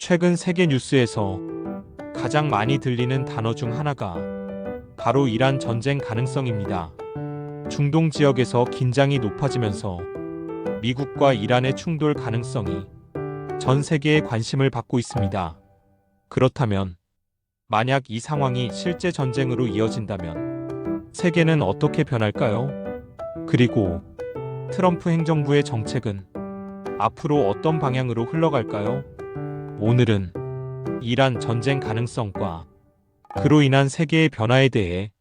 최근 세계 뉴스에서 가장 많이 들리는 단어 중 하나가 바로 이란 전쟁 가능성입니다. 중동 지역에서 긴장이 높아지면서 미국과 이란의 충돌 가능성이 전 세계의 관심을 받고 있습니다. 그렇다면 만약 이 상황이 실제 전쟁으로 이어진다면 세계는 어떻게 변할까요? 그리고 트럼프 행정부의 정책은 앞으로 어떤 방향으로 흘러갈까요? 오늘은 이란 전쟁 가능성과 그로 인한 세계의 변화에 대해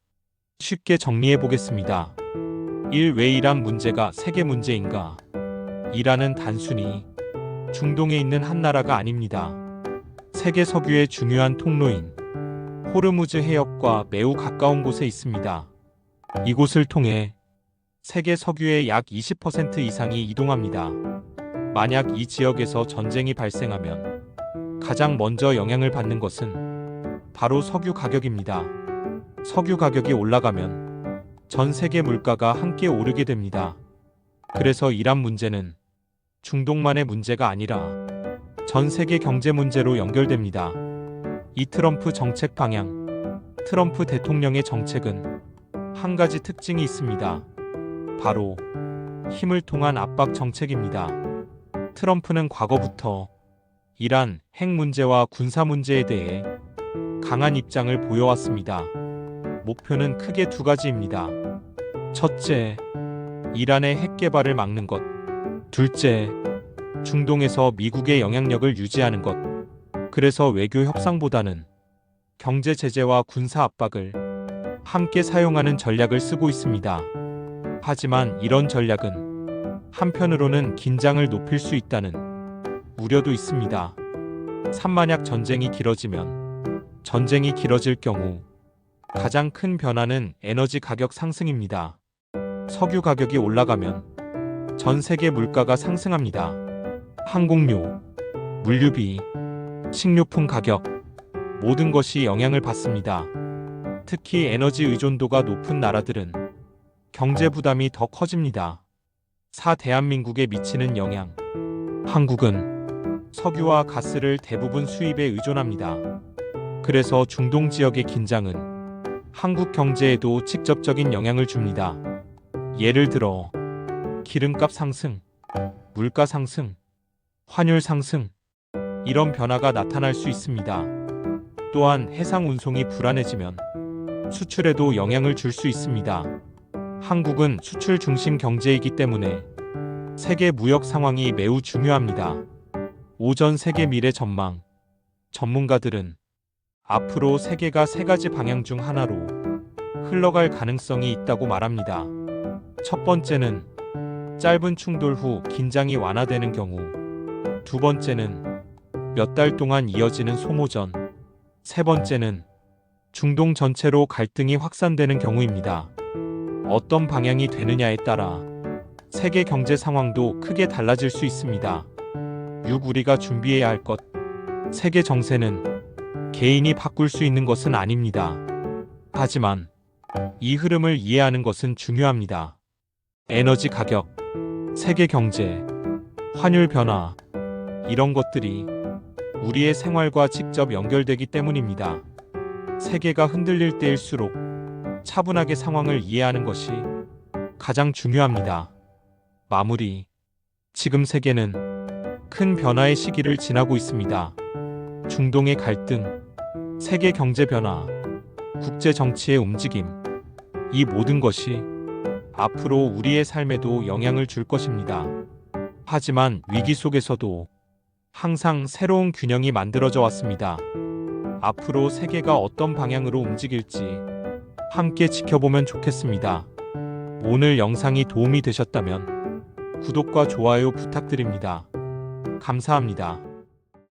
쉽게 정리해 보겠습니다. 1. 왜 이란 문제가 세계 문제인가? 이란은 단순히 중동에 있는 한 나라가 아닙니다. 세계 석유의 중요한 통로인 호르무즈 해협과 매우 가까운 곳에 있습니다. 이곳을 통해 세계 석유의 약 20% 이상이 이동합니다. 만약 이 지역에서 전쟁이 발생하면 가장 먼저 영향을 받는 것은 바로 석유 가격입니다. 석유 가격이 올라가면 전 세계 물가가 함께 오르게 됩니다. 그래서 이란 문제는 중동만의 문제가 아니라 전 세계 경제 문제로 연결됩니다. 이 트럼프 정책 방향. 트럼프 대통령의 정책은 한 가지 특징이 있습니다. 바로 힘을 통한 압박 정책입니다. 트럼프는 과거부터 이란 핵 문제와 군사 문제에 대해 강한 입장을 보여왔습니다. 목표는 크게 두 가지입니다. 첫째, 이란의 핵 개발을 막는 것. 둘째, 중동에서 미국의 영향력을 유지하는 것. 그래서 외교 협상보다는 경제 제재와 군사 압박을 함께 사용하는 전략을 쓰고 있습니다. 하지만 이런 전략은 한편으로는 긴장을 높일 수 있다는 우려도 있습니다. 만약 전쟁이 길어질 경우 가장 큰 변화는 에너지 가격 상승입니다. 석유 가격이 올라가면 전 세계 물가가 상승합니다. 항공료, 물류비, 식료품 가격, 모든 것이 영향을 받습니다. 특히 에너지 의존도가 높은 나라들은 경제 부담이 더 커집니다. 대한민국에 미치는 영향. 한국은 석유와 가스를 대부분 수입에 의존합니다. 그래서 중동 지역의 긴장은 한국 경제에도 직접적인 영향을 줍니다. 예를 들어 기름값 상승, 물가 상승, 환율 상승, 이런 변화가 나타날 수 있습니다. 또한 해상 운송이 불안해지면 수출에도 영향을 줄 수 있습니다. 한국은 수출 중심 경제이기 때문에 세계 무역 상황이 매우 중요합니다. 오전 세계 미래 전망. 전문가들은 앞으로 세계가 세 가지 방향 중 하나로 흘러갈 가능성이 있다고 말합니다. 첫 번째는 짧은 충돌 후 긴장이 완화되는 경우, 두 번째는 몇 달 동안 이어지는 소모전, 세 번째는 중동 전체로 갈등이 확산되는 경우입니다. 어떤 방향이 되느냐에 따라 세계 경제 상황도 크게 달라질 수 있습니다. 6. 우리가 준비해야 할 것. 세계 정세는 개인이 바꿀 수 있는 것은 아닙니다. 하지만 이 흐름을 이해하는 것은 중요합니다. 에너지 가격, 세계 경제, 환율 변화, 이런 것들이 우리의 생활과 직접 연결되기 때문입니다. 세계가 흔들릴 때일수록 차분하게 상황을 이해하는 것이 가장 중요합니다. 마무리. 지금 세계는 큰 변화의 시기를 지나고 있습니다. 중동의 갈등, 세계 경제 변화, 국제 정치의 움직임, 이 모든 것이 앞으로 우리의 삶에도 영향을 줄 것입니다. 하지만 위기 속에서도 항상 새로운 균형이 만들어져 왔습니다. 앞으로 세계가 어떤 방향으로 움직일지 함께 지켜보면 좋겠습니다. 오늘 영상이 도움이 되셨다면 구독과 좋아요 부탁드립니다. 감사합니다.